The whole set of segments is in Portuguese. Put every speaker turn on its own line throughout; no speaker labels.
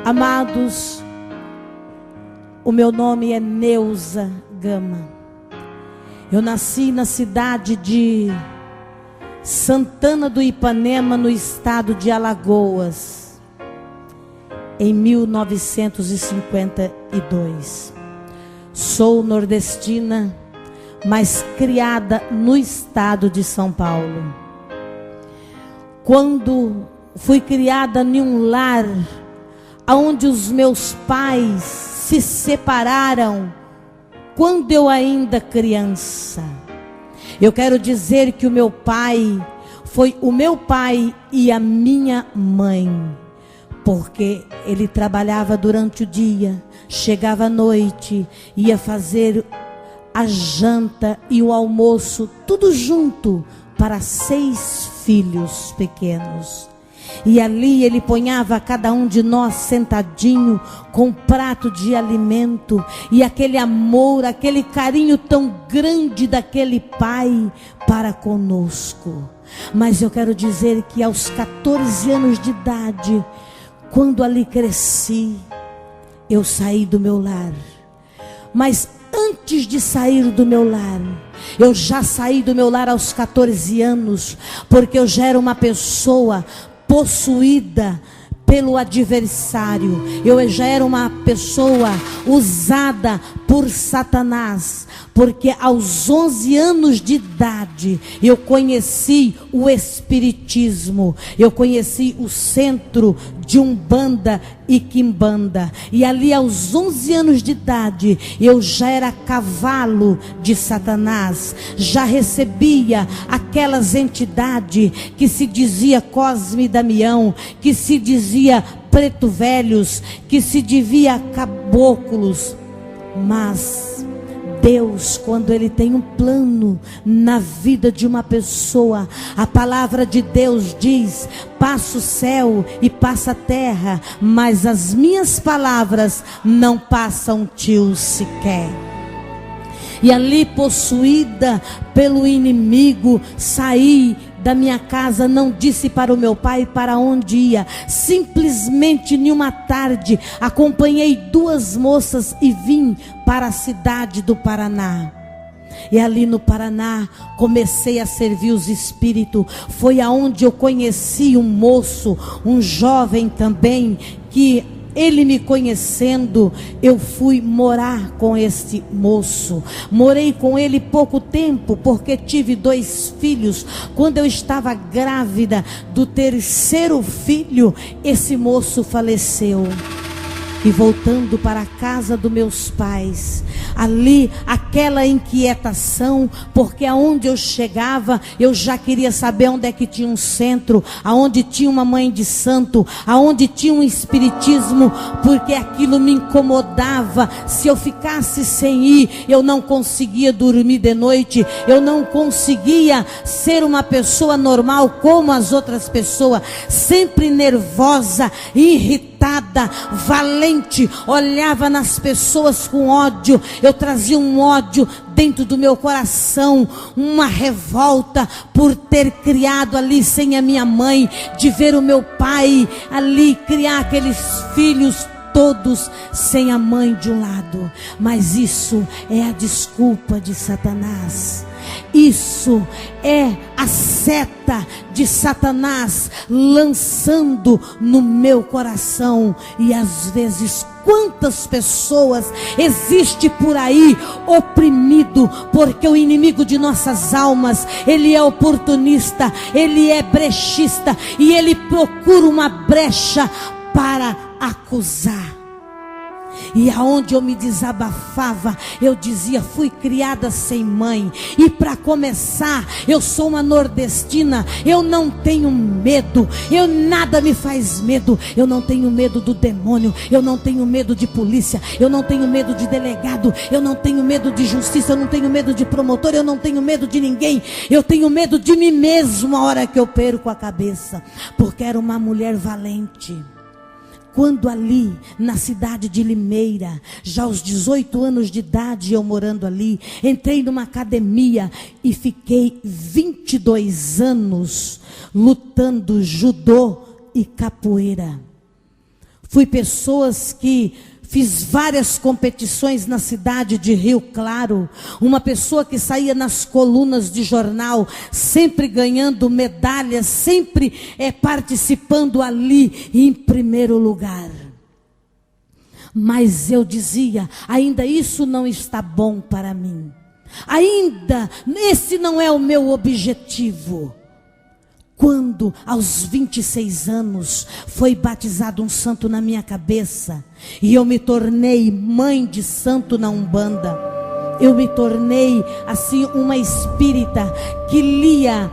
Amados, o meu nome é Neuza Gama. Eu nasci na cidade de Santana do Ipanema, no estado de Alagoas, em 1952. Sou nordestina, mas criada no estado de São Paulo. Quando fui criada em um lar onde os meus pais se separaram, quando eu ainda criança, eu quero dizer que o meu pai foi o meu pai e a minha mãe, porque ele trabalhava durante o dia, chegava à noite, ia fazer a janta e o almoço, tudo junto, para 6 filhos pequenos. E ali ele ponhava cada um de nós sentadinho com um prato de alimento, e aquele amor, aquele carinho tão grande daquele pai para conosco. Mas eu quero dizer que aos 14 anos de idade, quando ali cresci, eu saí do meu lar. Mas antes de sair do meu lar, eu já saí do meu lar aos 14 anos, porque eu já era uma pessoa possuída pelo adversário. Eu já era uma pessoa usada por Satanás, porque aos 11 anos de idade eu conheci o espiritismo, eu conheci o centro de Umbanda e Quimbanda, e ali aos 11 anos de idade eu já era cavalo de Satanás, já recebia aquelas entidades que se dizia Cosme e Damião, que se dizia preto velhos, que se dizia caboclos. Mas Deus, quando Ele tem um plano na vida de uma pessoa, a palavra de Deus diz: passa o céu e passa a terra, mas as minhas palavras não passam tio sequer. E ali, possuída pelo inimigo, saí da minha casa, não disse para o meu pai para onde ia. Simplesmente em uma tarde acompanhei 2 moças e vim para a cidade do Paraná. E ali no Paraná comecei a servir os espíritos. Foi aonde eu conheci um moço, um jovem também, que ele me conhecendo, eu fui morar com este moço. Morei com ele pouco tempo, porque tive 2 filhos. Quando eu estava grávida do 3º filho, esse moço faleceu. E voltando para a casa dos meus pais, ali aquela inquietação, porque aonde eu chegava, eu já queria saber onde é que tinha um centro, aonde tinha uma mãe de santo, aonde tinha um espiritismo, porque aquilo me incomodava. Se eu ficasse sem ir, eu não conseguia dormir de noite, eu não conseguia ser uma pessoa normal como as outras pessoas, sempre nervosa, irritada, valente, olhava nas pessoas com ódio. Eu trazia um ódio dentro do meu coração, uma revolta por ter criado ali sem a minha mãe, de ver o meu pai ali criar aqueles filhos todos sem a mãe de um lado. Mas isso é a desculpa de Satanás. Isso é a seta de Satanás lançando no meu coração. E às vezes quantas pessoas existe por aí oprimido, porque o inimigo de nossas almas, ele é oportunista, ele é brechista, e ele procura uma brecha para acusar. E aonde eu me desabafava, eu dizia: fui criada sem mãe. E para começar, eu sou uma nordestina, eu não tenho medo, nada me faz medo. Eu não tenho medo do demônio, eu não tenho medo de polícia, eu não tenho medo de delegado, eu não tenho medo de justiça, eu não tenho medo de promotor, eu não tenho medo de ninguém. Eu tenho medo de mim mesmo a hora que eu perco a cabeça, porque era uma mulher valente. Quando ali na cidade de Limeira, já aos 18 anos de idade, eu morando ali, entrei numa academia e fiquei 22 anos lutando judô e capoeira. Fui pessoas que fiz várias competições na cidade de Rio Claro. Uma pessoa que saía nas colunas de jornal, sempre ganhando medalhas, sempre participando ali em primeiro lugar. Mas eu dizia, ainda isso não está bom para mim. Ainda, esse não é o meu objetivo. Quando, aos 26 anos, foi batizado um santo na minha cabeça, e eu me tornei mãe de santo na Umbanda, eu me tornei, assim, uma espírita que lia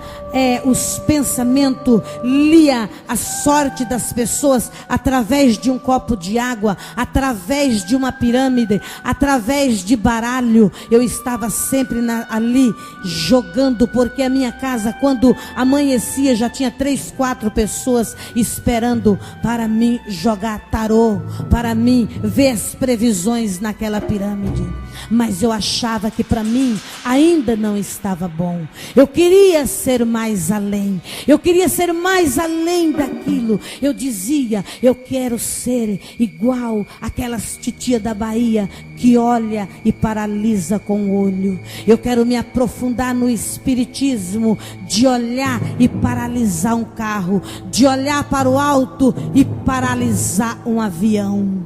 os pensamentos, lia a sorte das pessoas através de um copo de água, através de uma pirâmide, através de baralho. Eu estava sempre ali jogando, porque a minha casa, quando amanhecia, já tinha 3, 4 pessoas esperando para mim jogar tarô, para mim ver as previsões naquela pirâmide. Mas eu achava que para mim ainda não estava bom. Eu queria ser mais além. Eu queria ser mais além daquilo. Eu dizia, eu quero ser igual aquelas titia da Bahia que olha e paralisa com o olho. Eu quero me aprofundar no espiritismo de olhar e paralisar um carro, de olhar para o alto e paralisar um avião.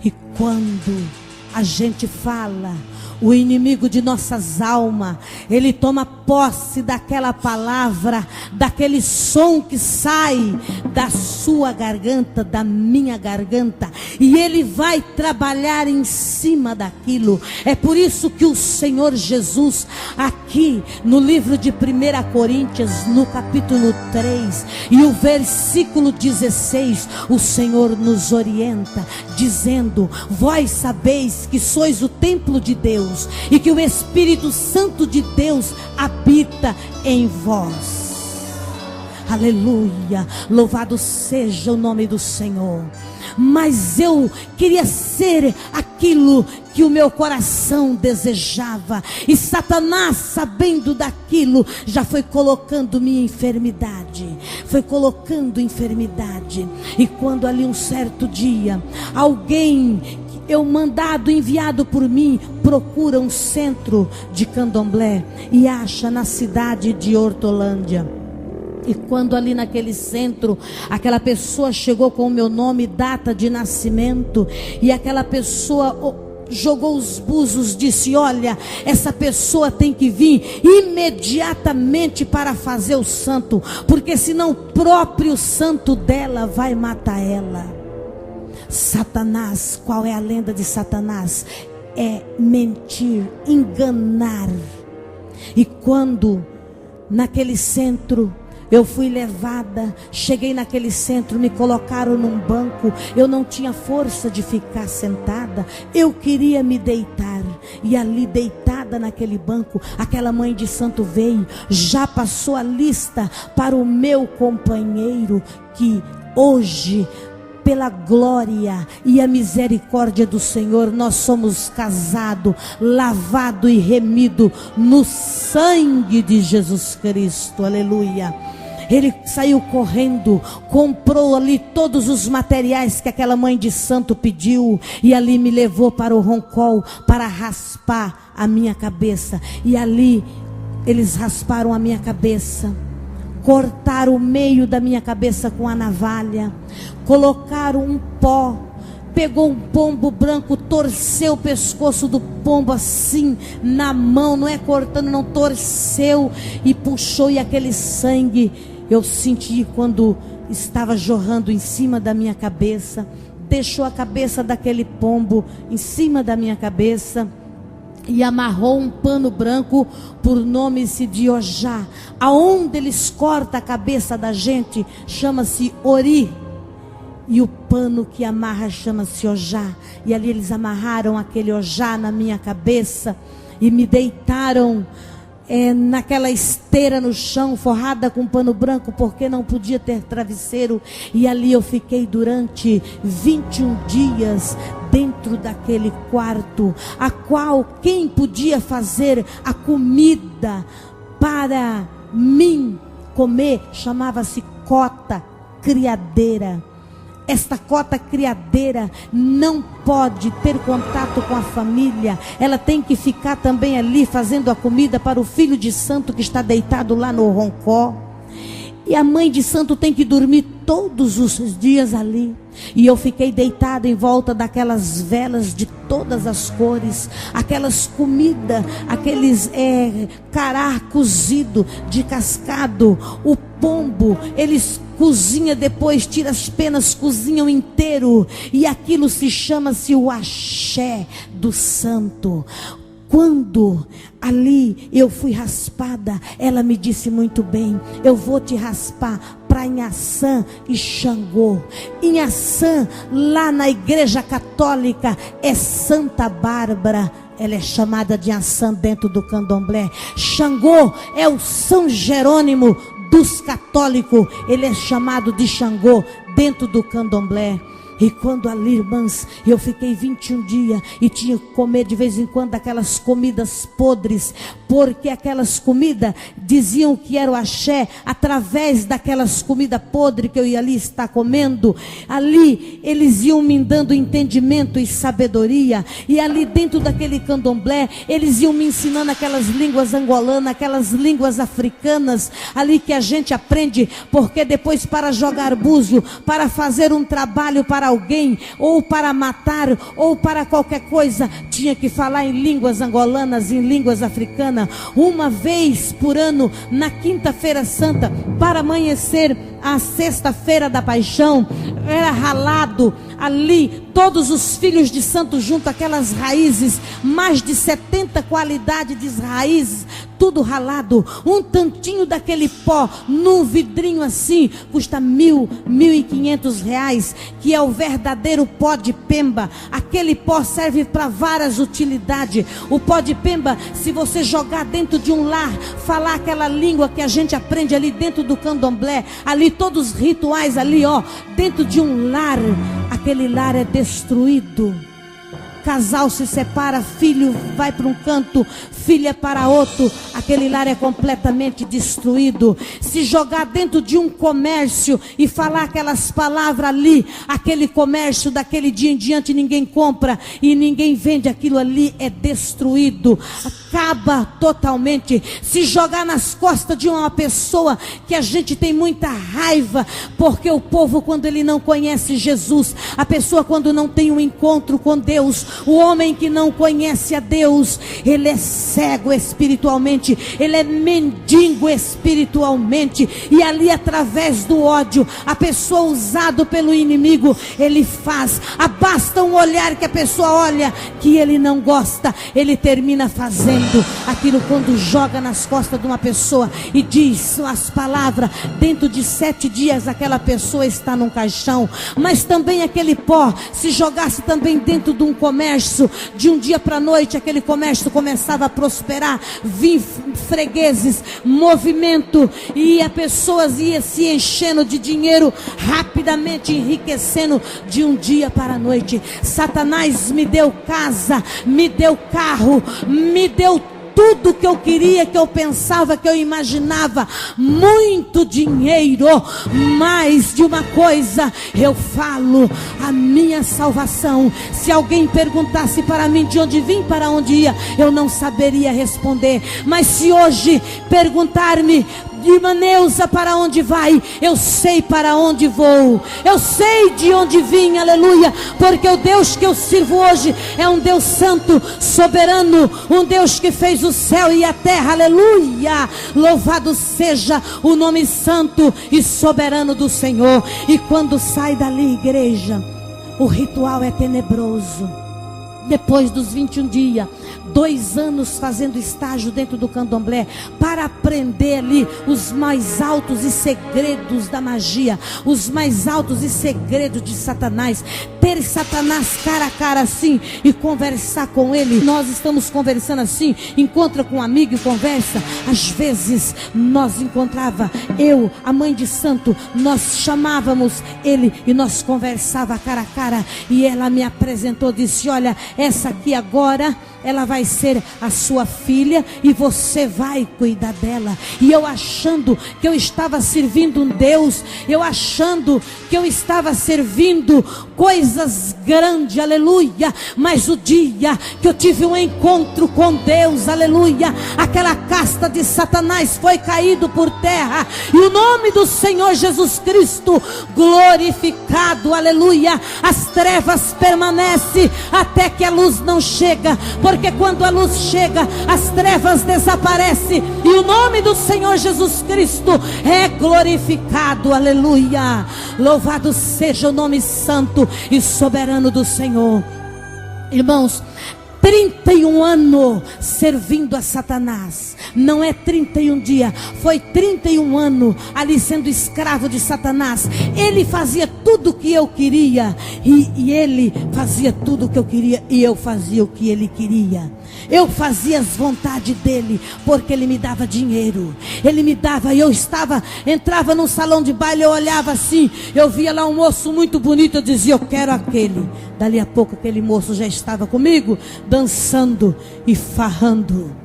E quando a gente fala, o inimigo de nossas almas, ele toma posse daquela palavra, daquele som que sai da sua garganta, da minha garganta, e ele vai trabalhar em cima daquilo. É por isso que o Senhor Jesus, aqui no livro de 1 Coríntios, no capítulo 3, e o versículo 16, o Senhor nos orienta, dizendo: vós sabeis que sois o templo de Deus, e que o Espírito Santo de Deus habita em vós. Aleluia, louvado seja o nome do Senhor. Mas eu queria ser aquilo que o meu coração desejava, e Satanás, sabendo daquilo, já foi colocando minha enfermidade, foi colocando enfermidade. E quando ali um certo dia, alguém, enviado por mim, procura um centro de candomblé e acha na cidade de Hortolândia. E quando ali naquele centro, aquela pessoa chegou com o meu nome, data de nascimento, e aquela pessoa jogou os búzios, disse: olha, essa pessoa tem que vir imediatamente para fazer o santo, porque senão o próprio santo dela vai matar ela. Satanás, qual é a lenda de Satanás? É mentir, enganar. E quando naquele centro eu fui levada, cheguei naquele centro, me colocaram num banco, eu não tinha força de ficar sentada, eu queria me deitar, e ali deitada naquele banco, aquela mãe de santo veio, já passou a lista para o meu companheiro, que hoje, pela glória e a misericórdia do Senhor, nós somos casados, lavado e remido no sangue de Jesus Cristo. Aleluia. Ele saiu correndo, comprou ali todos os materiais que aquela mãe de santo pediu, e ali me levou para o roncol para raspar a minha cabeça. E ali eles rasparam a minha cabeça, cortaram o meio da minha cabeça com a navalha, colocaram um pó, pegou um pombo branco, torceu o pescoço do pombo assim na mão, não é cortando, não, torceu e puxou, e aquele sangue eu senti quando estava jorrando em cima da minha cabeça, deixou a cabeça daquele pombo em cima da minha cabeça e amarrou um pano branco por nome-se de Ojá. Aonde eles cortam a cabeça da gente chama-se Ori, e o pano que amarra chama-se Ojá. E ali eles amarraram aquele Ojá na minha cabeça e me deitaram naquela esteira no chão, forrada com pano branco, porque não podia ter travesseiro. E ali eu fiquei durante 21 dias dentro daquele quarto, a qual quem podia fazer a comida para mim comer chamava-se cota criadeira. Esta cota criadeira não pode ter contato com a família. Ela tem que ficar também ali fazendo a comida para o filho de santo que está deitado lá no roncó. E a mãe de santo tem que dormir todos os dias ali. E eu fiquei deitada em volta daquelas velas de todas as cores, aquelas comidas, aqueles cará cozido, de cascado, o pombo, eles cozinham depois, tiram as penas, cozinham inteiro, e aquilo chama-se o axé do santo. Quando ali eu fui raspada, ela me disse muito bem: eu vou te raspar para Inhaçã e Xangô. Inhaçã, lá na igreja católica, é Santa Bárbara. Ela é chamada de Inhaçã dentro do candomblé. Xangô é o São Jerônimo dos católicos. Ele é chamado de Xangô dentro do candomblé. E quando ali, irmãs, eu fiquei 21 dias e tinha que comer de vez em quando aquelas comidas podres, porque aquelas comidas diziam que era o axé, através daquelas comidas podres que eu ia ali estar comendo. Ali eles iam me dando entendimento e sabedoria, e ali dentro daquele candomblé eles iam me ensinando aquelas línguas angolanas, aquelas línguas africanas, ali que a gente aprende, porque depois para jogar búzio, para fazer um trabalho para alguém, ou para matar, ou para qualquer coisa, tinha que falar em línguas angolanas, em línguas africanas. Uma vez por ano, na quinta-feira santa, para amanhecer a sexta-feira da paixão, era ralado ali todos os filhos de santo junto, aquelas raízes, mais de 70 qualidades de raízes, tudo ralado, um tantinho daquele pó, num vidrinho assim, custa R$1.000, R$1.500, que é o verdadeiro pó de pemba. Aquele pó serve para várias utilidades. O pó de pemba, se você jogar dentro de um lar, falar aquela língua que a gente aprende ali dentro do candomblé, ali todos os rituais ali, ó, dentro de um lar, aquele lar é destruído. Casal se separa, filho vai para um canto, filha para outro, aquele lar é completamente destruído. Se jogar dentro de um comércio e falar aquelas palavras ali, aquele comércio daquele dia em diante ninguém compra e ninguém vende, aquilo ali é destruído, acaba totalmente. Se jogar nas costas de uma pessoa que a gente tem muita raiva, porque o povo, quando ele não conhece Jesus, a pessoa quando não tem um encontro com Deus, o homem que não conhece a Deus, ele é cego espiritualmente, ele é mendigo espiritualmente, e ali através do ódio, a pessoa usado pelo inimigo, ele faz, basta um olhar que a pessoa olha, que ele não gosta, ele termina fazendo aquilo. Quando joga nas costas de uma pessoa e diz as palavras, dentro de 7 dias aquela pessoa está num caixão. Mas também aquele pó, se jogasse também dentro de um comércio, de um dia para a noite aquele comércio começava a prosperar, vir fregueses, movimento, e a pessoas ia se enchendo de dinheiro, rapidamente enriquecendo de um dia para a noite. Satanás me deu casa, me deu carro, me deu tudo que eu queria, que eu pensava, que eu imaginava, muito dinheiro. Mais de uma coisa eu falo: a minha salvação, se alguém perguntasse para mim de onde vim, para onde ia, eu não saberia responder. Mas se hoje perguntar-me: Irmã Neuza, para onde vai? Eu sei para onde vou, eu sei de onde vim, aleluia, porque o Deus que eu sirvo hoje é um Deus santo, soberano, um Deus que fez o céu e a terra, aleluia, louvado seja o nome santo e soberano do Senhor. E quando sai dali, igreja, o ritual é tenebroso. Depois dos 21 dias, 2 anos fazendo estágio dentro do candomblé, para aprender ali os mais altos e segredos da magia, os mais altos e segredos de Satanás, ter Satanás cara a cara assim e conversar com ele. Nós estamos conversando assim, encontra com um amigo e conversa. Às vezes nós encontrava, eu, a mãe de santo, nós chamávamos ele e nós conversava cara a cara, e ela me apresentou, disse: olha, essa aqui agora ela vai ser a sua filha e você vai cuidar dela. E eu achando que eu estava servindo um Deus, eu achando que eu estava servindo coisas grandes, aleluia. Mas o dia que eu tive um encontro com Deus, aleluia, aquela casta de Satanás foi caído por terra, e o nome do Senhor Jesus Cristo glorificado, aleluia. As trevas permanecem até que a luz não chega, porque quando a luz chega, as trevas desaparecem, e o nome do Senhor Jesus Cristo é glorificado, aleluia. Louvado seja o nome santo e soberano do Senhor. Irmãos, 31 anos servindo a Satanás. Não é 31 dias, foi 31 anos ali sendo escravo de Satanás. Ele fazia tudo o que eu queria, e ele fazia tudo o que eu queria, e eu fazia o que ele queria. Eu fazia as vontades dele, porque ele me dava dinheiro. Ele me dava, e eu entrava num salão de baile, eu olhava assim, eu via lá um moço muito bonito, eu dizia, eu quero aquele. Dali a pouco aquele moço já estava comigo, dançando e farrando.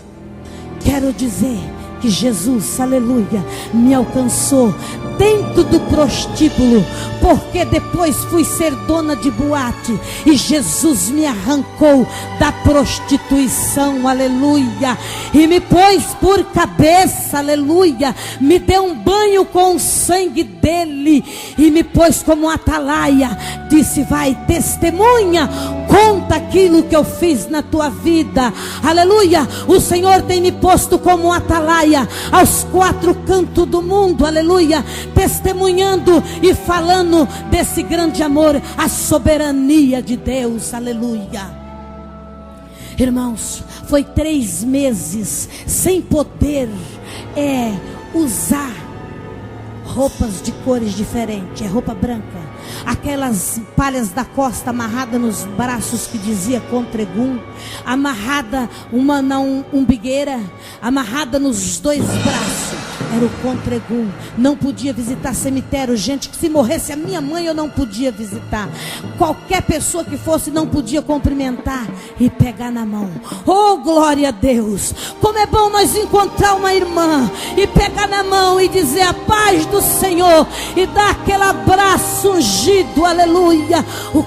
Quero dizer que Jesus, aleluia, me alcançou dentro do prostíbulo, porque depois fui ser dona de boate, e Jesus me arrancou da prostituição, aleluia, e me pôs por cabeça, aleluia, me deu um banho com o sangue dele, e me pôs como atalaia, disse, vai, testemunha, conta aquilo que eu fiz na tua vida, aleluia. O Senhor tem me posto como atalaia aos 4 cantos do mundo, aleluia, testemunhando e falando desse grande amor, a soberania de Deus, aleluia. Irmãos, foi 3 meses sem poder usar roupas de cores diferentes, roupa branca, aquelas palhas da costa amarrada nos braços que dizia Contregum, amarrada uma na umbigueira, amarrada nos 2 braços, era o Contregum. Não podia visitar cemitério, gente, que se morresse a minha mãe eu não podia visitar, qualquer pessoa que fosse não podia cumprimentar e pegar na mão. Oh, glória a Deus, como é bom nós encontrar uma irmã e pegar na mão e dizer a paz do Senhor, e dar aquele abraço ungido, aleluia.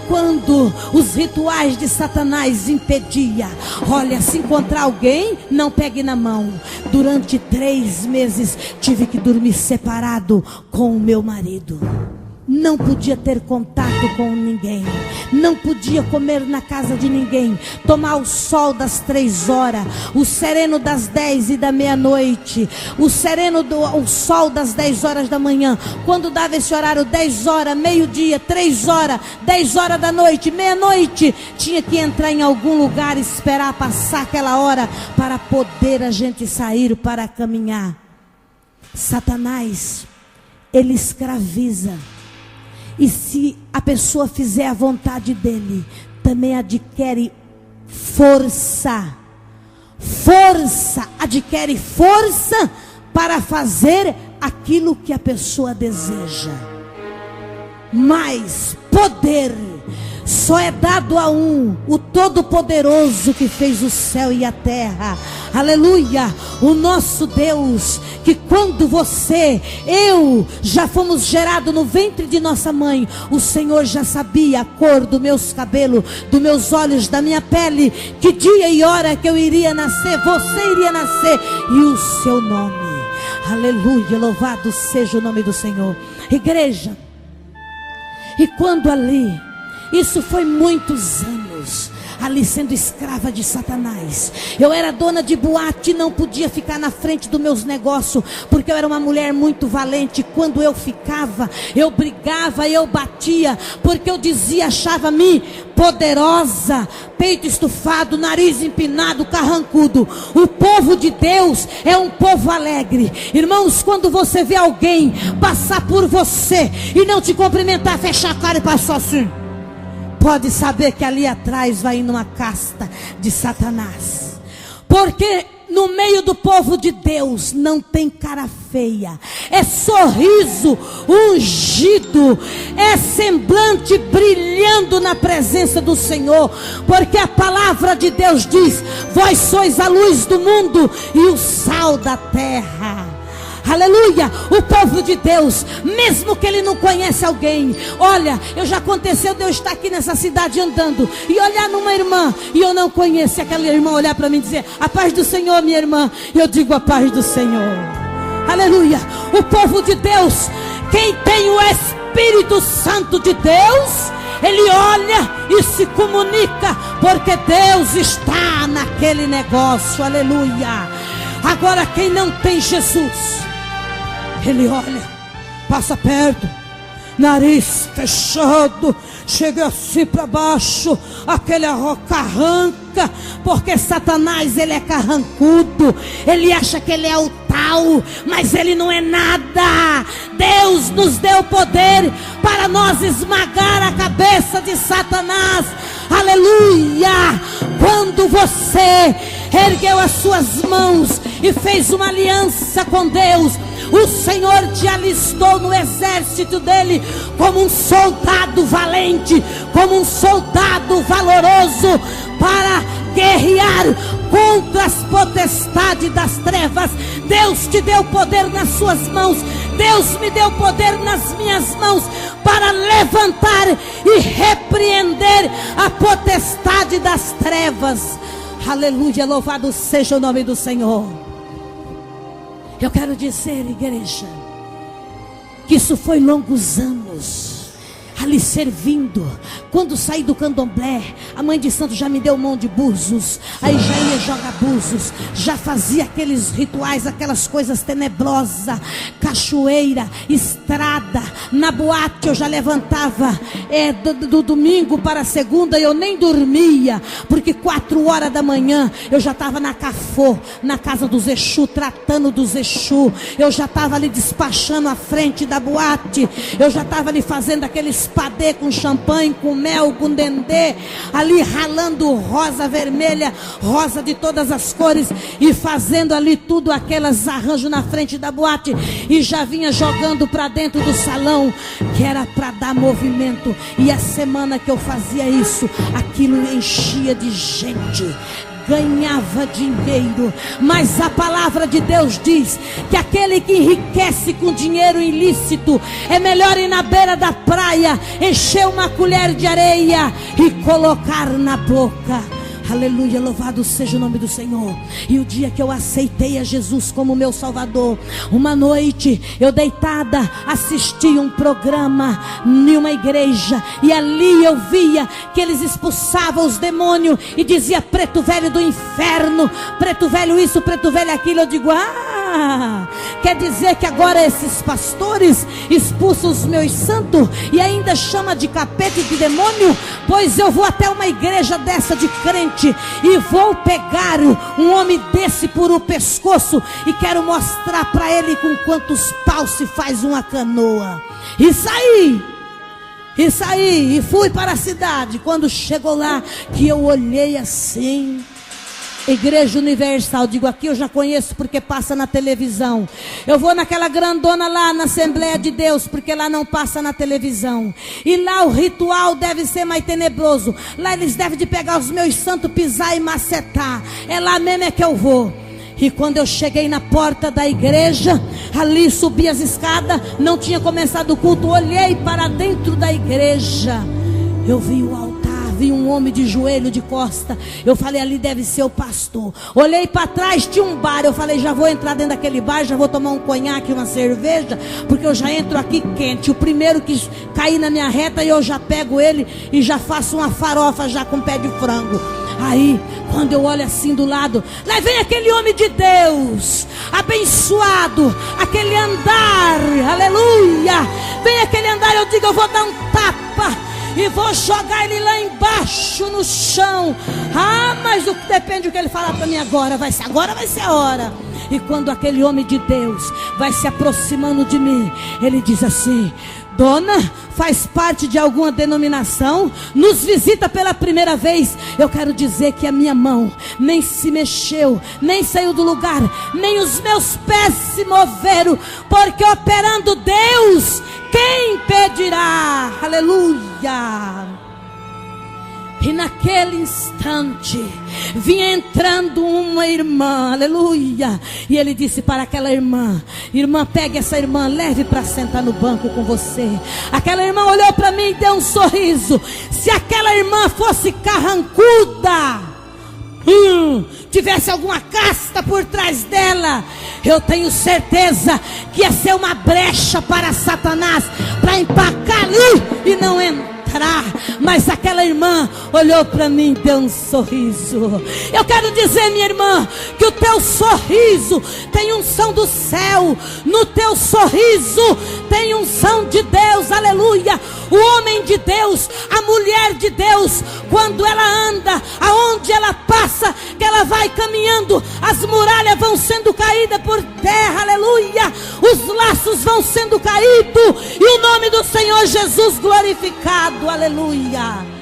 Quando os rituais de Satanás impedia, olha, se encontrar alguém, não pegue na mão. Durante 3 meses tive que dormir separado com o meu marido. Não podia ter contato com ninguém, não podia comer na casa de ninguém, tomar o sol das 3 horas, o sereno das 10 e da meia-noite, o sol das 10 horas da manhã. Quando dava esse horário, 10 horas, meio-dia, 3 horas, 10 horas da noite, meia-noite, tinha que entrar em algum lugar, esperar passar aquela hora para poder a gente sair para caminhar. Satanás, ele escraviza. E se a pessoa fizer a vontade dele, também adquire força. Adquire força para fazer aquilo que a pessoa deseja. Mas poder só é dado a um, o Todo-Poderoso que fez o céu e a terra. Aleluia, o nosso Deus, que quando eu já fomos gerados no ventre de nossa mãe, o Senhor já sabia a cor dos meus cabelos, dos meus olhos, da minha pele, que dia e hora que eu iria nascer, você iria nascer, e o seu nome. Aleluia, louvado seja o nome do Senhor. Igreja, e quando ali, isso foi muitos anos, ali sendo escrava de Satanás. Eu era dona de boate, não podia ficar na frente dos meus negócios, porque eu era uma mulher muito valente. Quando eu ficava, eu brigava, eu batia, porque eu dizia, achava-me poderosa, peito estufado, nariz empinado, carrancudo. O povo de Deus é um povo alegre. Irmãos, quando você vê alguém passar por você e não te cumprimentar, fechar a cara e passar assim, pode saber que ali atrás vai indo uma casta de Satanás. Porque no meio do povo de Deus não tem cara feia, é sorriso ungido, é semblante brilhando na presença do Senhor, porque a palavra de Deus diz: vós sois a luz do mundo e o sal da terra. Aleluia, o povo de Deus, mesmo que ele não conhece alguém, olha, já aconteceu de eu estar aqui nessa cidade andando e olhar numa irmã e eu não conheço, aquela irmã olhar para mim e dizer: a paz do Senhor, minha irmã. Eu digo: a paz do Senhor. Aleluia, o povo de Deus, quem tem o Espírito Santo de Deus, ele olha e se comunica, porque Deus está naquele negócio. Aleluia. Agora, quem não tem Jesus, ele olha, passa perto, nariz fechado, chega assim para baixo, aquele arranca, porque Satanás, ele é carrancudo, ele acha que ele é o tal, mas ele não é nada. Deus nos deu poder para nós esmagar a cabeça de Satanás. Aleluia! Quando você ergueu as suas mãos e fez uma aliança com Deus, o Senhor te alistou no exército dele como um soldado valente, como um soldado valoroso, para guerrear contra as potestades das trevas. Deus te deu poder nas suas mãos, Deus me deu poder nas minhas mãos para levantar e repreender a potestade das trevas. Aleluia, louvado seja o nome do Senhor. Eu quero dizer, igreja, que isso foi longos anos ali servindo. Quando saí do candomblé, a mãe de santo já me deu mão de búzios, aí já ia jogar búzios, já fazia aqueles rituais, aquelas coisas tenebrosas, cachoeira, estrada, na boate eu já levantava do domingo para a segunda, eu nem dormia, porque 4 horas da manhã eu já estava na Cafô, na casa dos Exu, tratando dos Exu, eu já estava ali despachando a frente da boate, eu já estava ali fazendo aqueles padê com champanhe, com mel, com dendê, ali ralando rosa vermelha, rosa de todas as cores, e fazendo ali tudo aquelas arranjos na frente da boate, e já vinha jogando para dentro do salão, que era para dar movimento. E a semana que eu fazia isso, aquilo enchia de gente, ganhava dinheiro. Mas a palavra de Deus diz que aquele que enriquece com dinheiro ilícito, é melhor ir na beira da praia, encher uma colher de areia e colocar na boca. Aleluia, louvado seja o nome do Senhor. E o dia que eu aceitei a Jesus como meu Salvador, uma noite eu deitada assisti um programa em uma igreja, e ali eu via que eles expulsavam os demônios e dizia: preto velho do inferno, preto velho isso, preto velho aquilo. Eu digo: quer dizer que agora esses pastores expulsam os meus santos e ainda chama de capeta e de demônio? Pois eu vou até uma igreja dessa de crente e vou pegar um homem desse por o pescoço e quero mostrar para ele com quantos paus se faz uma canoa. E saí, e fui para a cidade. Quando chegou lá, que eu olhei assim, Igreja Universal, digo, aqui eu já conheço porque passa na televisão. Eu vou naquela grandona lá na Assembleia de Deus, porque lá não passa na televisão. E lá o ritual deve ser mais tenebroso. Lá eles devem de pegar os meus santos, pisar e macetar. É lá mesmo é que eu vou. E quando eu cheguei na porta da igreja, ali subi as escadas, não tinha começado o culto, olhei para dentro da igreja, eu vi o altar, vi um homem de joelho, de costa. Eu falei: ali deve ser o pastor. Olhei para trás, tinha um bar. Eu falei: já vou entrar dentro daquele bar, já vou tomar um conhaque, uma cerveja, porque eu já entro aqui quente. O primeiro que cair na minha reta, eu já pego ele e já faço uma farofa já com pé de frango. Aí, quando eu olho assim do lado, lá vem aquele homem de Deus, abençoado, aquele andar, aleluia, vem aquele andar. Eu digo: eu vou dar um tapa e vou jogar ele lá embaixo no chão. Mas o que depende do que ele falar para mim agora vai ser a hora. E quando aquele homem de Deus vai se aproximando de mim, ele diz assim: Dona, faz parte de alguma denominação, nos visita pela primeira vez. Eu quero dizer que a minha mão nem se mexeu, nem saiu do lugar, nem os meus pés se moveram, porque operando Deus, quem impedirá? Aleluia. E naquele instante, vinha entrando uma irmã, aleluia. E ele disse para aquela irmã: irmã, pegue essa irmã, leve para sentar no banco com você. Aquela irmã olhou para mim e deu um sorriso. Se aquela irmã fosse carrancuda, tivesse alguma casta por trás dela, eu tenho certeza que ia ser uma brecha para Satanás, para empacar ali e não entrar. Mas aquela irmã olhou para mim e deu um sorriso. Eu quero dizer, minha irmã, que o teu sorriso tem unção do céu. No teu sorriso tem unção de Deus, aleluia. O homem de Deus, a mulher de Deus, quando ela anda, aonde ela passa, que ela vai caminhando, as muralhas vão sendo caídas por terra, aleluia. Os laços vão sendo caídos e o nome do Senhor Jesus glorificado, aleluia.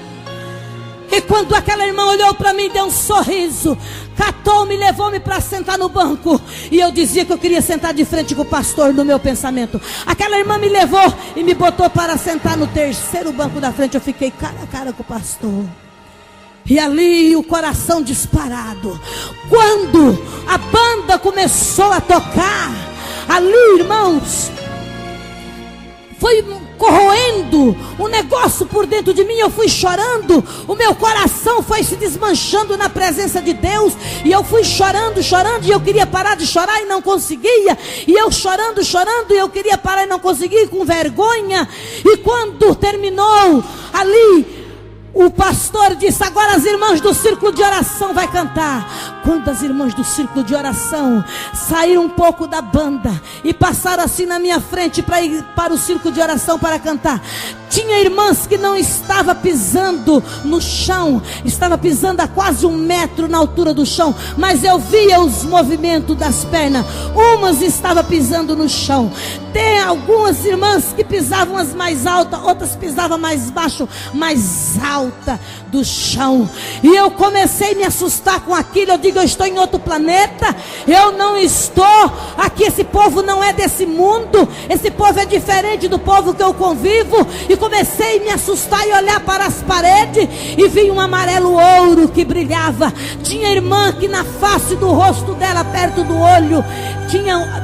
E quando aquela irmã olhou para mim, deu um sorriso, catou-me, levou-me para sentar no banco. E eu dizia que eu queria sentar de frente com o pastor no meu pensamento. Aquela irmã me levou e me botou para sentar no terceiro banco da frente. Eu fiquei cara a cara com o pastor. E ali o coração disparado. Quando a banda começou a tocar, ali, irmãos, foi corroendo um negócio por dentro de mim. Eu fui chorando, o meu coração foi se desmanchando na presença de Deus. E eu fui chorando, chorando, e eu queria parar de chorar e não conseguia. E eu chorando, chorando, e eu queria parar e não conseguia, com vergonha. E quando terminou ali, o pastor disse: agora as irmãs do círculo de oração vai cantar. Quando as irmãs do círculo de oração saíram um pouco da banda e passaram assim na minha frente para ir para o círculo de oração para cantar, tinha irmãs que não estava pisando no chão, estava pisando a quase 1 metro na altura do chão, mas eu via os movimentos das pernas. Umas estavam pisando no chão. Tem algumas irmãs que pisavam as mais altas, outras pisavam mais baixo, mais alta do chão. E eu comecei a me assustar com aquilo. Eu digo: eu estou em outro planeta, eu não estou aqui, esse povo não é desse mundo, esse povo é diferente do povo que eu convivo. E comecei a me assustar e olhar para as paredes, e vi um amarelo ouro que brilhava. Tinha irmã que na face do rosto dela, perto do olho,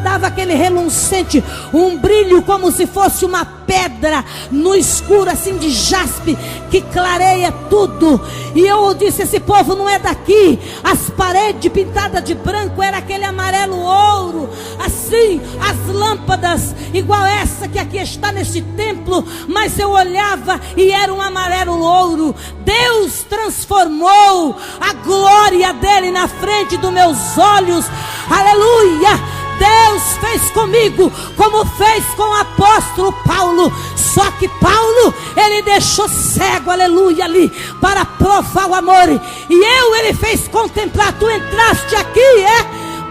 dava aquele relucente, um brilho como se fosse uma pedra no escuro, assim, de jaspe, que clareia tudo. E eu disse: esse povo não é daqui. As paredes pintadas de branco era aquele amarelo ouro, assim, as lâmpadas igual essa que aqui está neste templo, mas eu olhava e era um amarelo ouro. Deus transformou a glória dele na frente dos meus olhos, aleluia. Deus fez comigo como fez com o apóstolo Paulo. Só que Paulo, ele deixou cego, aleluia, ali, para provar o amor. E ele fez contemplar. Tu entraste aqui,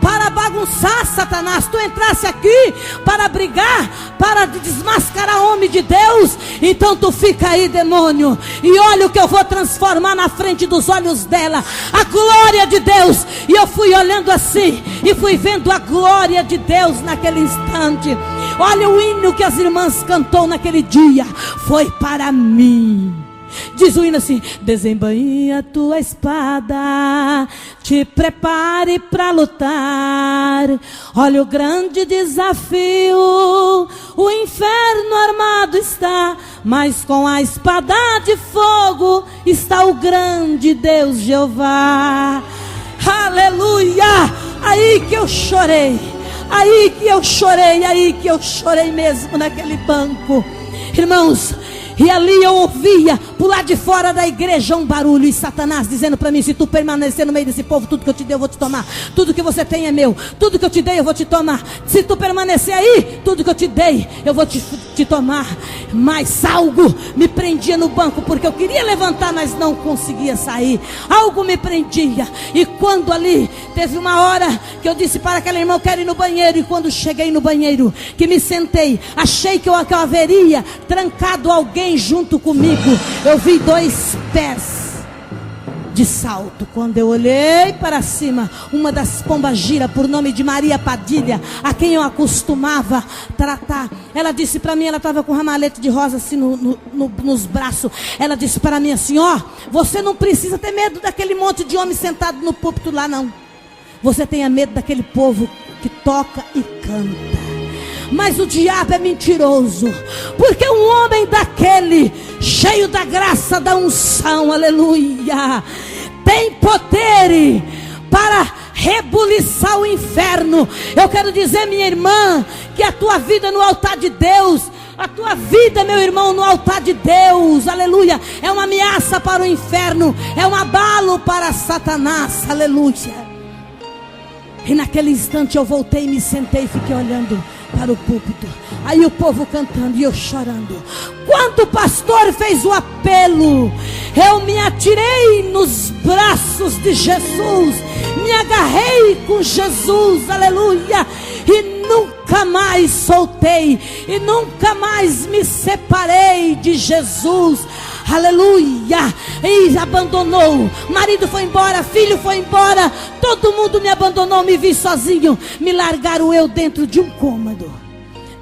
para bagunçar, Satanás. Tu entrasse aqui para brigar, para desmascarar homem de Deus. Então tu fica aí, demônio, e olha o que eu vou transformar na frente dos olhos dela, a glória de Deus. E eu fui olhando assim, e fui vendo a glória de Deus naquele instante. Olha o hino que as irmãs cantou naquele dia, foi para mim. Diz o hino assim: desembainhe a tua espada, te prepare para lutar. Olha o grande desafio, o inferno armado está, mas com a espada de fogo está o grande Deus Jeová. Aleluia! Aí que eu chorei, aí que eu chorei mesmo naquele banco. Irmãos, E ali eu ouvia, por lá de fora da igreja, um barulho. E Satanás dizendo para mim: se tu permanecer no meio desse povo, tudo que eu te dei eu vou te tomar. Tudo que você tem é meu. Tudo que eu te dei eu vou te tomar. Se tu permanecer aí, tudo que eu te dei eu vou te tomar. Mas algo me prendia no banco, porque eu queria levantar, mas não conseguia sair. Algo me prendia. E quando ali, teve uma hora que eu disse para aquela irmã: eu quero ir no banheiro. E quando cheguei no banheiro, que me sentei, achei que eu haveria trancado alguém junto comigo. Eu vi 2 pés de salto. Quando eu olhei para cima, uma das pombagiras, por nome de Maria Padilha, a quem eu acostumava tratar, ela disse para mim, ela estava com um ramalhete de rosa assim nos braços. Ela disse para mim assim: ó, você não precisa ter medo daquele monte de homem sentado no púlpito lá, não. Você tenha medo daquele povo que toca e canta. Mas o diabo é mentiroso, porque um homem daquele, cheio da graça, da unção, aleluia, tem poder para rebuliçar o inferno. Eu quero dizer, minha irmã, que a tua vida no altar de Deus, a tua vida, meu irmão, no altar de Deus, aleluia, é uma ameaça para o inferno, é um abalo para Satanás, aleluia. E naquele instante eu voltei, me sentei e fiquei olhando para o púlpito. Aí o povo cantando e eu chorando. Quando o pastor fez o apelo, eu me atirei nos braços de Jesus, me agarrei com Jesus, aleluia, e nunca mais soltei, e nunca mais me separei de Jesus, aleluia. E abandonou, marido foi embora, filho foi embora, todo mundo me abandonou, me vi sozinho, me largaram eu dentro de um cômodo.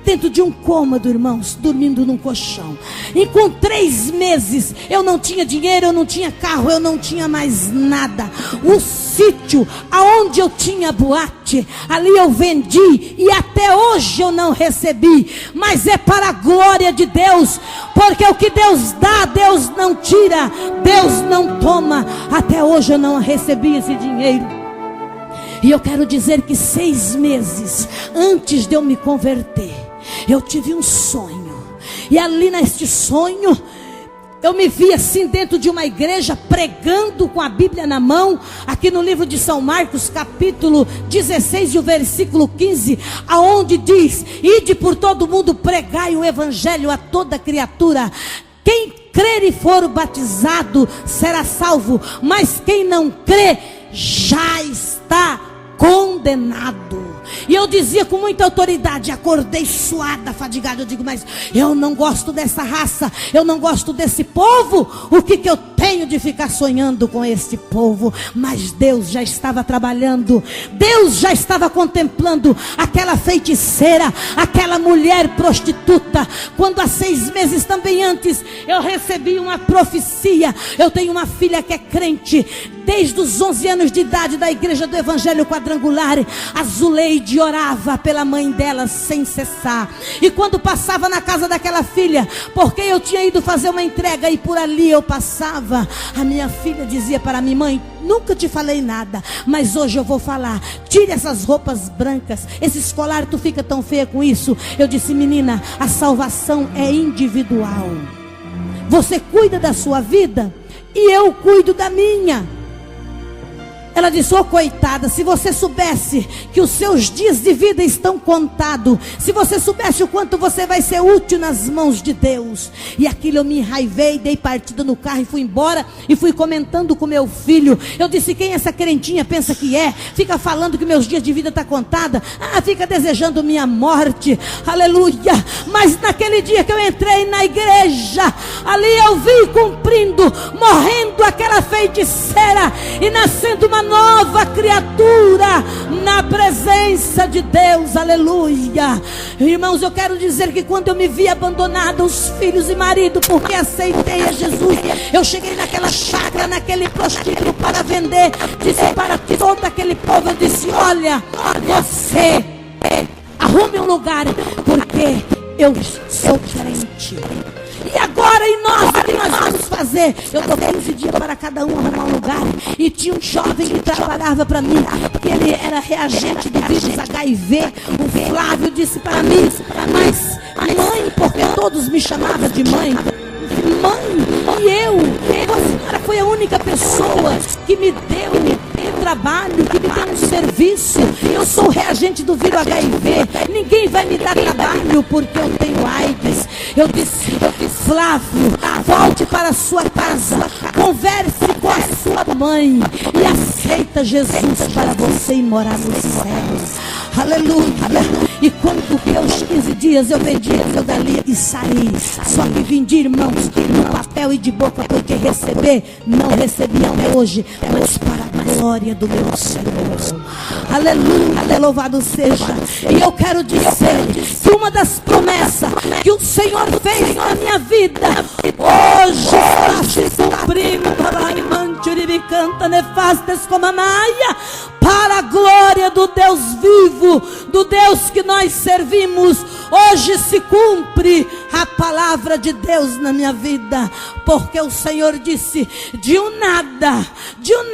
Dentro de um cômodo, irmãos, dormindo num colchão. E com 3 meses, eu não tinha dinheiro, eu não tinha carro, eu não tinha mais nada. O sítio aonde eu tinha boate, ali eu vendi, e até hoje eu não recebi. Mas é para a glória de Deus, porque o que Deus dá, Deus não tira, Deus não toma. Até hoje eu não recebi esse dinheiro. E eu quero dizer que 6 meses antes de eu me converter, eu tive um sonho. E ali neste sonho, eu me vi assim dentro de uma igreja, pregando com a Bíblia na mão, aqui no livro de São Marcos, capítulo 16 e o versículo 15, aonde diz: ide por todo mundo, pregai o evangelho a toda criatura. Quem crer e for batizado será salvo, mas quem não crê já está condenado. E eu dizia com muita autoridade, acordei suada, fadigada, eu digo: mas eu não gosto dessa raça, eu não gosto desse povo. O que eu tenho de ficar sonhando com este povo? Mas Deus já estava trabalhando, Deus já estava contemplando aquela feiticeira, aquela mulher prostituta. Quando há 6 meses também antes, eu recebi uma profecia. Eu tenho uma filha que é crente desde os 11 anos de idade, da igreja do Evangelho Quadrangular. A Zuleide orava pela mãe dela sem cessar. E quando passava na casa daquela filha, porque eu tinha ido fazer uma entrega e por ali eu passava, a minha filha dizia para mim: mãe, nunca te falei nada, mas hoje eu vou falar. Tire essas roupas brancas, esse escolar, tu fica tão feia com isso. Eu disse: menina, a salvação é individual. Você cuida da sua vida e eu cuido da minha. Ela disse: ô coitada, se você soubesse que os seus dias de vida estão contados, se você soubesse o quanto você vai ser útil nas mãos de Deus. E aquilo eu me enraivei, dei partida no carro e fui embora. E fui comentando com meu filho. Eu disse: quem essa crentinha pensa que é? Fica falando que meus dias de vida estão contados. Fica desejando minha morte, aleluia. Mas naquele dia que eu entrei na igreja, ali eu vi cumprindo, morrendo aquela feiticeira e nascendo uma nova criatura na presença de Deus, aleluia. Irmãos, eu quero dizer que quando eu me vi abandonada, os filhos e marido, porque aceitei a Jesus, eu cheguei naquela chácara, naquele prostíbulo para vender, disse para todo aquele povo, eu disse: olha, você arrume um lugar, porque eu sou crente. E agora, e nós, o que nós vamos fazer? Eu dou 15 dias para cada um arrumar um lugar. E tinha um jovem que trabalhava para mim, porque ele era reagente do vírus HIV. O Flávio disse para mim: mas mãe, porque todos me chamavam de mãe, mãe, e a senhora foi a única pessoa que me deu trabalho, que me deu um serviço. Eu sou reagente do vírus HIV. Ninguém vai me dar trabalho porque eu tenho AIDS. Eu disse, Flávio, volte para a sua casa, converse com a sua mãe e aceita Jesus para você ir morar nos céus. Aleluia. E quando deu os 15 dias, eu vendi eu dali e saí. Só que vendi, irmãos, no papel e de boca, porque receber, não recebi até hoje, mas para a glória do meu Senhor. Aleluia, louvado seja. E eu quero dizer que uma das promessas que o Senhor fez na minha vida, hoje está se cumprindo. Canta nefastes como a maia, para a glória do Deus vivo, do Deus que nós servimos. Hoje se cumpre a palavra de Deus na minha vida, porque o Senhor disse, de um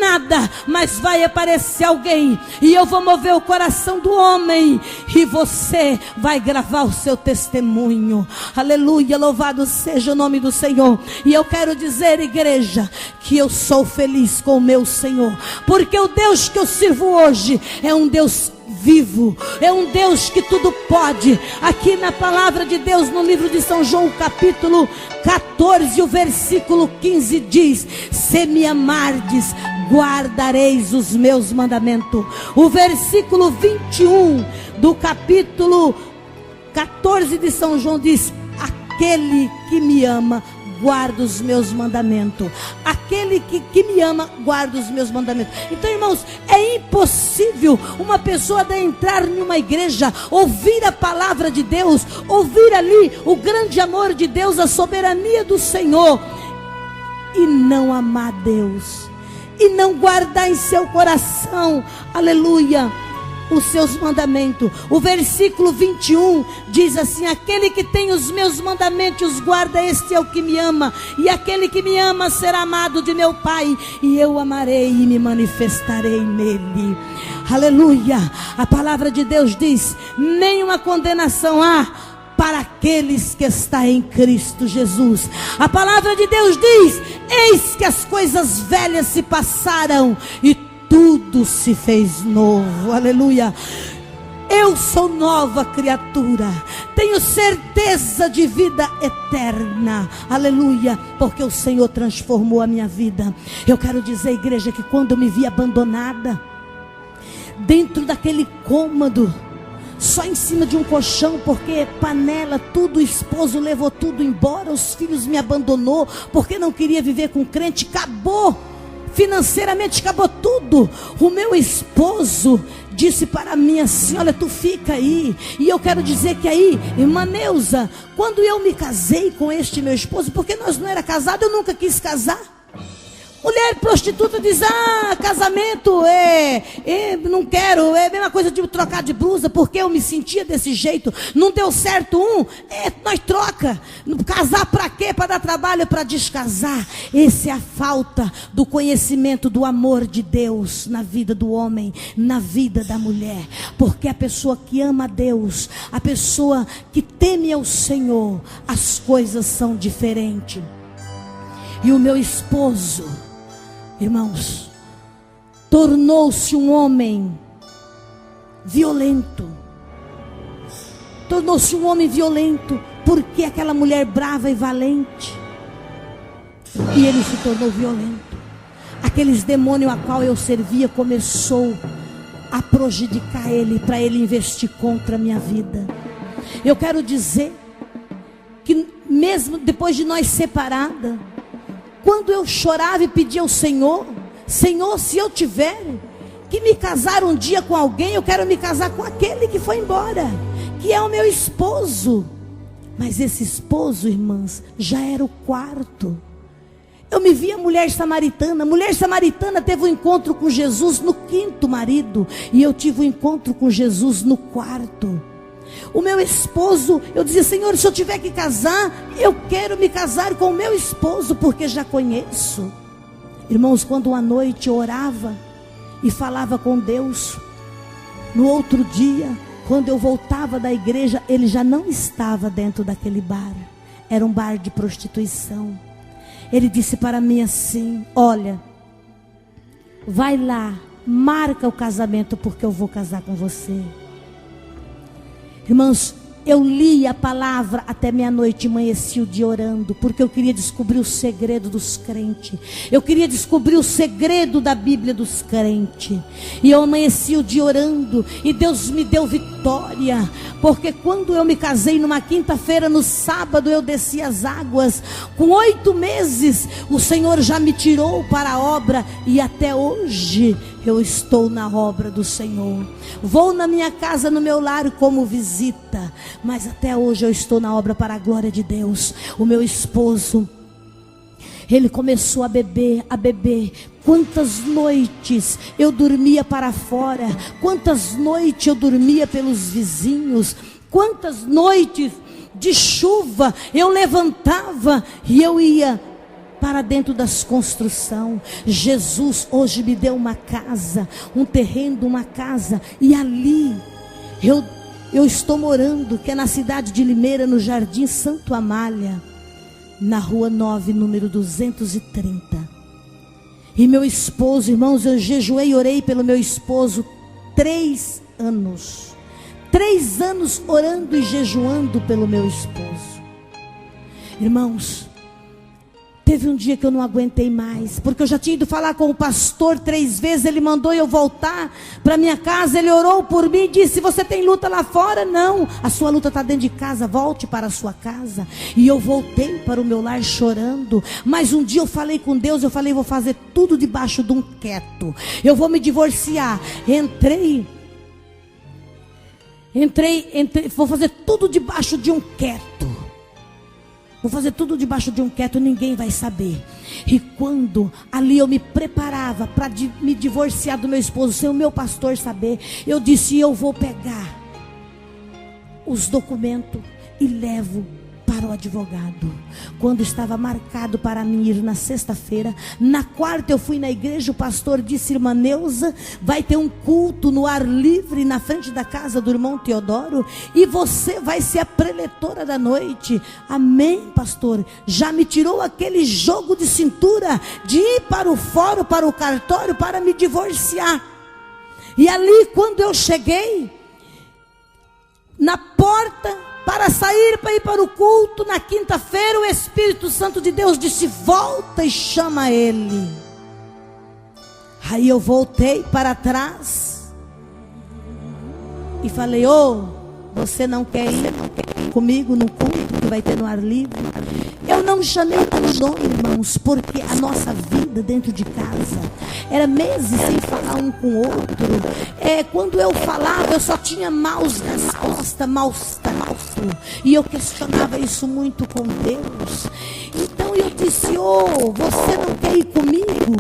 nada, mas vai aparecer alguém, e eu vou mover o coração do homem, e você vai gravar o seu testemunho. Aleluia, louvado seja o nome do Senhor. E eu quero dizer, igreja, que eu sou feliz com o meu Senhor, porque o Deus que eu sirvo hoje é um Deus vivo, é um Deus que tudo pode. Aqui na palavra de Deus, no livro de São João, capítulo 14, o versículo 15 diz: se me amardes, guardareis os meus mandamentos. O versículo 21 do capítulo 14 de São João diz: aquele que me ama guarda os meus mandamentos. Aquele que me ama guarda os meus mandamentos. Então, irmãos, é impossível uma pessoa de entrar em uma igreja, ouvir a palavra de Deus, ouvir ali o grande amor de Deus, a soberania do Senhor, e não amar Deus, e não guardar em seu coração, aleluia, os seus mandamentos. O versículo 21 diz assim: aquele que tem os meus mandamentos guarda, este é o que me ama, e aquele que me ama será amado de meu Pai, e eu amarei e me manifestarei nele. Aleluia. A palavra de Deus diz: nenhuma condenação há para aqueles que estão em Cristo Jesus. A palavra de Deus diz: eis que as coisas velhas se passaram e tudo se fez novo. Aleluia. Eu sou nova criatura, tenho certeza de vida eterna. Aleluia, porque o Senhor transformou a minha vida. Eu quero dizer, igreja, que quando eu me vi abandonada, dentro daquele cômodo, só em cima de um colchão, porque panela, tudo, o esposo levou tudo embora, os filhos me abandonou, porque não queria viver com crente, acabou. Financeiramente acabou tudo. O meu esposo disse para mim assim: olha, tu fica aí. E eu quero dizer que aí, irmã Neuza, quando eu me casei com este meu esposo, porque nós não era casado, eu nunca quis casar. Mulher prostituta diz: casamento não quero, é a mesma coisa de trocar de blusa, porque eu me sentia desse jeito, não deu certo nós troca. Casar para quê? Para dar trabalho, para descasar. Essa é a falta do conhecimento do amor de Deus na vida do homem, na vida da mulher, porque a pessoa que ama a Deus, a pessoa que teme ao Senhor, as coisas são diferentes. E o meu esposo, irmãos, tornou-se um homem violento. Tornou-se um homem violento, porque aquela mulher brava e valente, e ele se tornou violento. Aqueles demônios a qual eu servia começou a prejudicar ele, para ele investir contra a minha vida. Eu quero dizer que mesmo depois de nós separadas, quando eu chorava e pedia ao Senhor: Senhor, se eu tiver que me casar um dia com alguém, eu quero me casar com aquele que foi embora, que é o meu esposo. Mas esse esposo, irmãs, já era o quarto. Eu me via mulher samaritana. Mulher samaritana teve um encontro com Jesus no 5º marido, e eu tive um encontro com Jesus no 4º. O meu esposo, eu dizia: Senhor, se eu tiver que casar, eu quero me casar com o meu esposo, porque já conheço. Irmãos, quando uma noite eu orava e falava com Deus, no outro dia, quando eu voltava da igreja, ele já não estava dentro daquele bar. Era um bar de prostituição. Ele disse para mim assim: olha, vai lá, marca o casamento, porque eu vou casar com você. Irmãos, eu li a palavra até meia-noite, amanheci o dia orando, porque eu queria descobrir o segredo dos crentes. Eu queria descobrir o segredo da Bíblia dos crentes. E eu amanheci o dia orando, e Deus me deu vitória. Porque quando eu me casei numa quinta-feira, no sábado eu desci as águas. Com 8 meses, o Senhor já me tirou para a obra, e até hoje eu estou na obra do Senhor. Vou na minha casa, no meu lar, como visita, mas até hoje eu estou na obra para a glória de Deus. O meu esposo, ele começou a beber. Quantas noites eu dormia para fora, quantas noites eu dormia pelos vizinhos, quantas noites de chuva eu levantava e eu ia para dentro das construções. Jesus hoje me deu uma casa, um terreno, uma casa, e ali eu estou morando, que é na cidade de Limeira, no Jardim Santo Amália, na rua 9, número 230. E meu esposo, irmãos, eu jejuei e orei pelo meu esposo 3 anos. 3 anos orando e jejuando pelo meu esposo. Irmãos, teve um dia que eu não aguentei mais, porque eu já tinha ido falar com o pastor 3 vezes. Ele mandou eu voltar para minha casa. Ele orou por mim e disse: você tem luta lá fora? Não, a sua luta está dentro de casa, volte para a sua casa. E eu voltei para o meu lar chorando. Mas um dia eu falei com Deus, eu falei: vou fazer tudo debaixo de um quieto, eu vou me divorciar. Entrei, vou fazer tudo debaixo de um quieto. Vou fazer tudo debaixo de um quieto, ninguém vai saber. E quando ali eu me preparava para me divorciar do meu esposo, sem o meu pastor saber, eu disse: eu vou pegar os documentos e levo para o advogado. Quando estava marcado para mim ir na sexta-feira, na quarta eu fui na igreja. O pastor disse: irmã Neuza, vai ter um culto no ar livre na frente da casa do irmão Teodoro, e você vai ser a preletora da noite. Amém, pastor. Já me tirou aquele jogo de cintura de ir para o fórum, para o cartório, para me divorciar. E ali, quando eu cheguei na porta para sair, para ir para o culto na quinta-feira, o Espírito Santo de Deus disse: volta e chama ele. Aí eu voltei para trás e falei: você não quer ir comigo no culto que vai ter no ar livre? Eu não chamei pelo nome, irmãos, porque a nossa vida dentro de casa era meses sem falar um com o outro. Quando eu falava, eu só tinha maus respostas, maus tratos. E eu questionava isso muito com Deus. Então eu disse: você não quer ir comigo?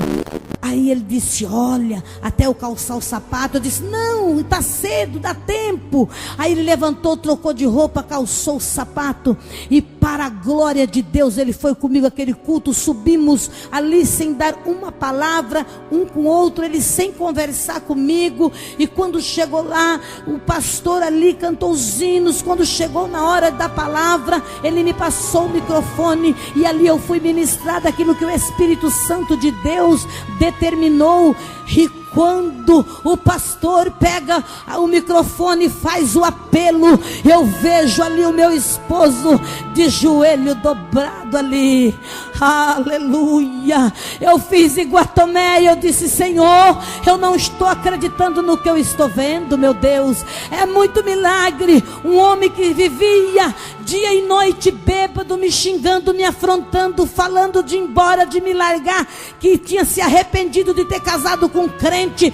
Aí ele disse: olha, até eu calçar o sapato. Eu disse: não, está cedo, dá tempo. Aí ele levantou, trocou de roupa, calçou o sapato, e para a glória de Deus, ele foi comigo aquele culto. Subimos ali sem dar uma palavra um com o outro, ele sem conversar comigo. E quando chegou lá, o pastor ali cantou os hinos. Quando chegou na hora da palavra, ele me passou o microfone, e ali eu fui ministrada aquilo que o Espírito Santo de Deus determinou. E quando o pastor pega o microfone e faz o apelo, eu vejo ali o meu esposo de joelho dobrado ali. Aleluia. Eu fiz igual a Tomé, eu disse: Senhor, eu não estou acreditando no que eu estou vendo, meu Deus. É muito milagre. Um homem que vivia dia e noite bêbado, me xingando, me afrontando, falando de ir embora, de me largar, que tinha se arrependido de ter casado com um crente,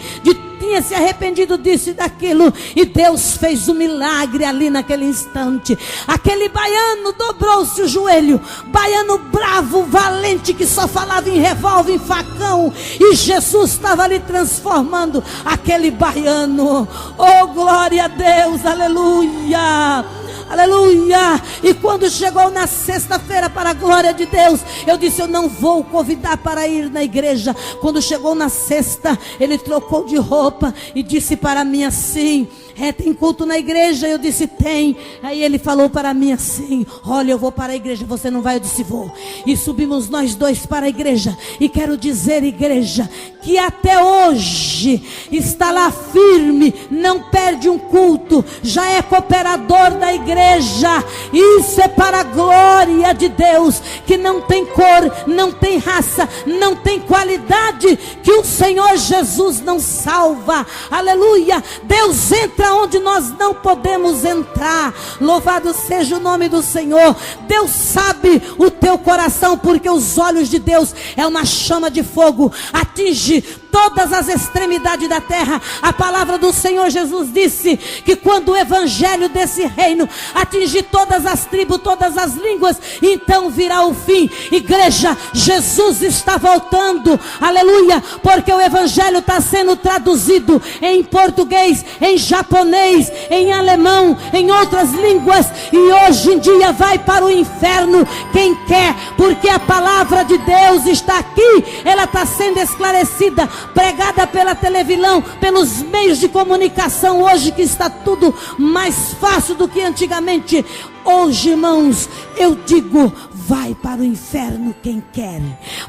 tinha se arrependido disso e daquilo, e Deus fez um milagre ali naquele instante. Aquele baiano dobrou-se o joelho, baiano bravo, valente, que só falava em revólver, em facão, e Jesus estava ali transformando aquele baiano. Oh, glória a Deus, aleluia, aleluia. E quando chegou na sexta-feira, para a glória de Deus, eu disse: eu não vou convidar para ir na igreja. Quando chegou na sexta, ele trocou de roupa e disse para mim assim: tem culto na igreja? Eu disse, tem. Aí ele falou para mim assim, olha, eu vou para a igreja, você não vai? Eu disse, vou. E subimos nós dois para a igreja. E quero dizer, igreja, que até hoje está lá firme, não perde um culto, já é cooperador da igreja. Isso é para a glória de Deus, que não tem cor, não tem raça, não tem qualidade, que o Senhor Jesus não salva. Aleluia. Deus entra onde nós não podemos entrar. Louvado seja o nome do Senhor. Deus sabe o teu coração, porque os olhos de Deus é uma chama de fogo, atinge todas as extremidades da terra. A palavra do Senhor Jesus disse que quando o evangelho desse reino atingir todas as tribos, todas as línguas, então virá o fim. Igreja, Jesus está voltando, aleluia, porque o evangelho está sendo traduzido em português, em japonês, em alemão, em outras línguas, e hoje em dia vai para o inferno quem quer, porque a palavra de Deus está aqui, ela está sendo esclarecida, pregada pela televisão, pelos meios de comunicação, hoje que está tudo mais fácil do que antigamente. Hoje, irmãos, eu digo, vai para o inferno quem quer,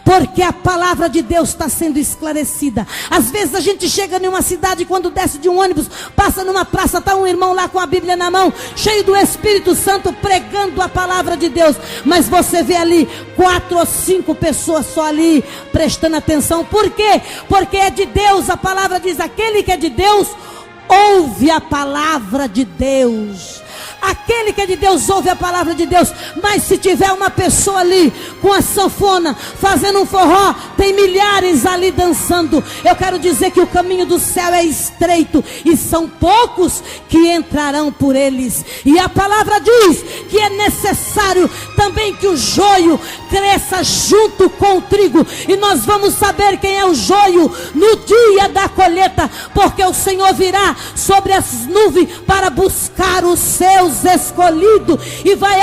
porque a palavra de Deus está sendo esclarecida. Às vezes a gente chega em uma cidade, quando desce de um ônibus, passa numa praça, está um irmão lá com a Bíblia na mão, cheio do Espírito Santo, pregando a palavra de Deus, mas você vê ali 4 ou 5 pessoas só ali, prestando atenção. Por quê? Porque é de Deus. A palavra diz, aquele que é de Deus, ouve a palavra de Deus. Aquele que é de Deus ouve a palavra de Deus. Mas se tiver uma pessoa ali com a sanfona, fazendo um forró, tem milhares ali dançando. Eu quero dizer que o caminho do céu é estreito, e são poucos que entrarão por eles. E a palavra diz que é necessário também que o joio cresça junto com o trigo. E nós vamos saber quem é o joio no dia da colheita, porque o Senhor virá sobre as nuvens para buscar os seus escolhidos, e vai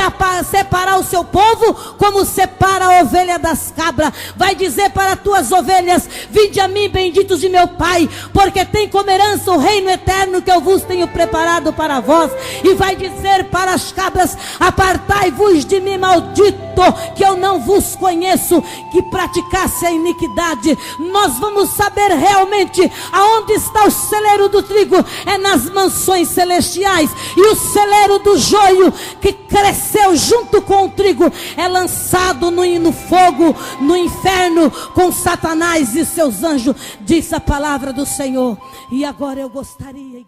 separar o seu povo como separa a ovelha das cabras. Vai dizer para as tuas ovelhas, vinde a mim, benditos de meu Pai, porque tem como herança o reino eterno que eu vos tenho preparado para vós. E vai dizer para as cabras, apartai-vos de mim, maldito, que eu não vos conheço, que praticasse a iniquidade. Nós vamos saber realmente aonde está o celeiro do trigo, é nas mansões celestiais. E o celeiro do joio que cresceu junto com o trigo é lançado no fogo, no inferno, com Satanás e seus anjos, diz a palavra do Senhor. E agora eu gostaria, igreja,